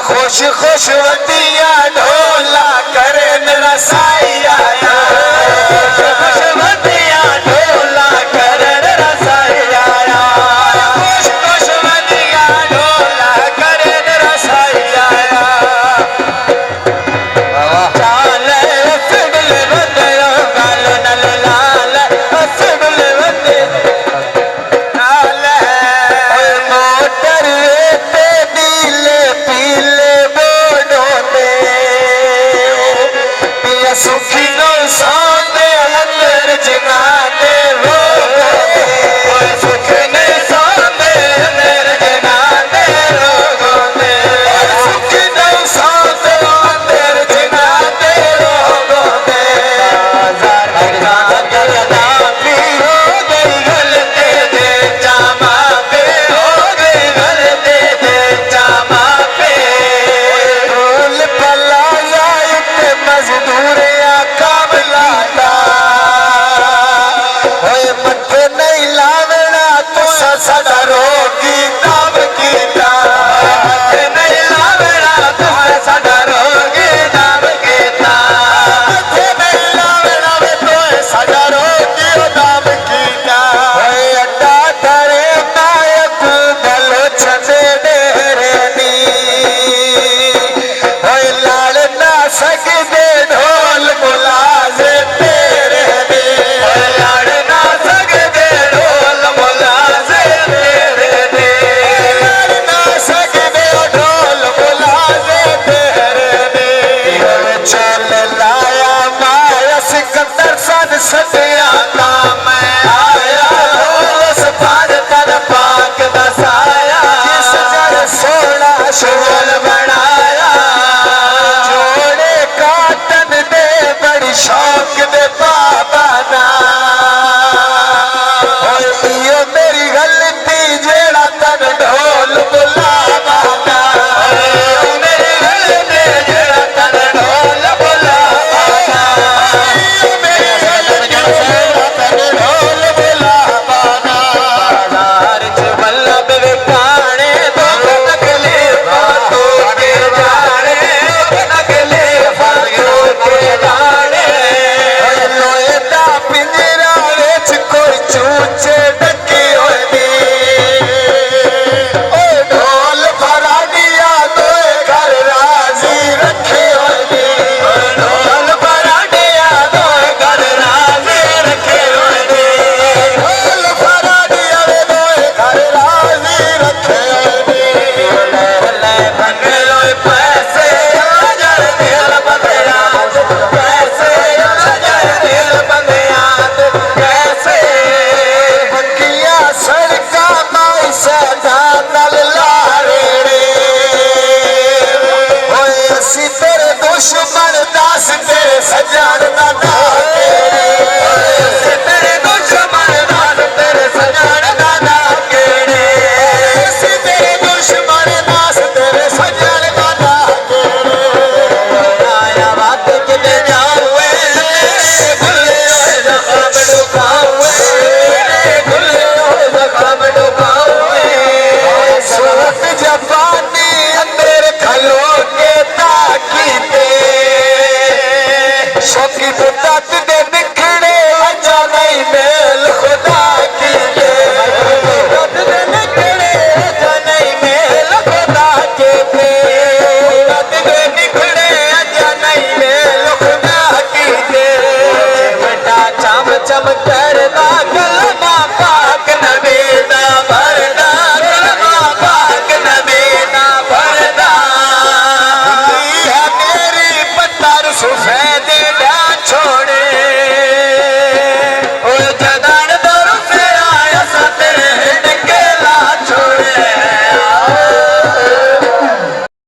खुशवतिया ढोला करे मेरा साई आया, खुशवतिया ढोला करे मेरा साई आया, खुशवतिया ढोला करे मेरा साई आया। चाल असबल बंदे गाल नल लाल असबल बंदे नाल मोटर ते पीले पीले शौक दे पाबाना यो मेरी गलती जेड़ा तन ढोल बुलावाना मेरी गलती जेड़ा तन ढोल बुलावाना मेरी गलती जेड़ा तन ढोल बुलावाना बाजार च वल्लभ विकाने तो नकले बातों के जाने नकले बातों के जाने लोहे दा पिंजरा विच कोई चूचे डके होए नी ओए ढोल फराडिया दोए घर राजी रखे होए नी ढोल फराडिया दोए घर राजी रखे होए नी ढोल फराडिया दोए घर राजी रखे होए नी ले भंगलो पैसे हजार दिल बंदिया पैसे हजार दिल बंदिया कैसे पक्किया सड़का माई सदा नल लारे ओए असी तेरे दुश्मन दास तेरे सजान दा नाके असी तेरे दुश्मन दास तेरे सजान दा नाके असी तेरे दुश्मन दास तेरे सजान दा नाके आया बात किते जाऊए भुले होए जख्म डुकाऊए भुले होए जख्म डुकाऊए सूरत जवानी अंदर खलो के ताकीते शौकी तो तक दे निखड़े अजा नहीं मेल खुदा की तक दे निखड़े अजा नहीं मेल खुदा के तक दे निखड़े अजा नहीं मेल खुदा की बेटा चम चमक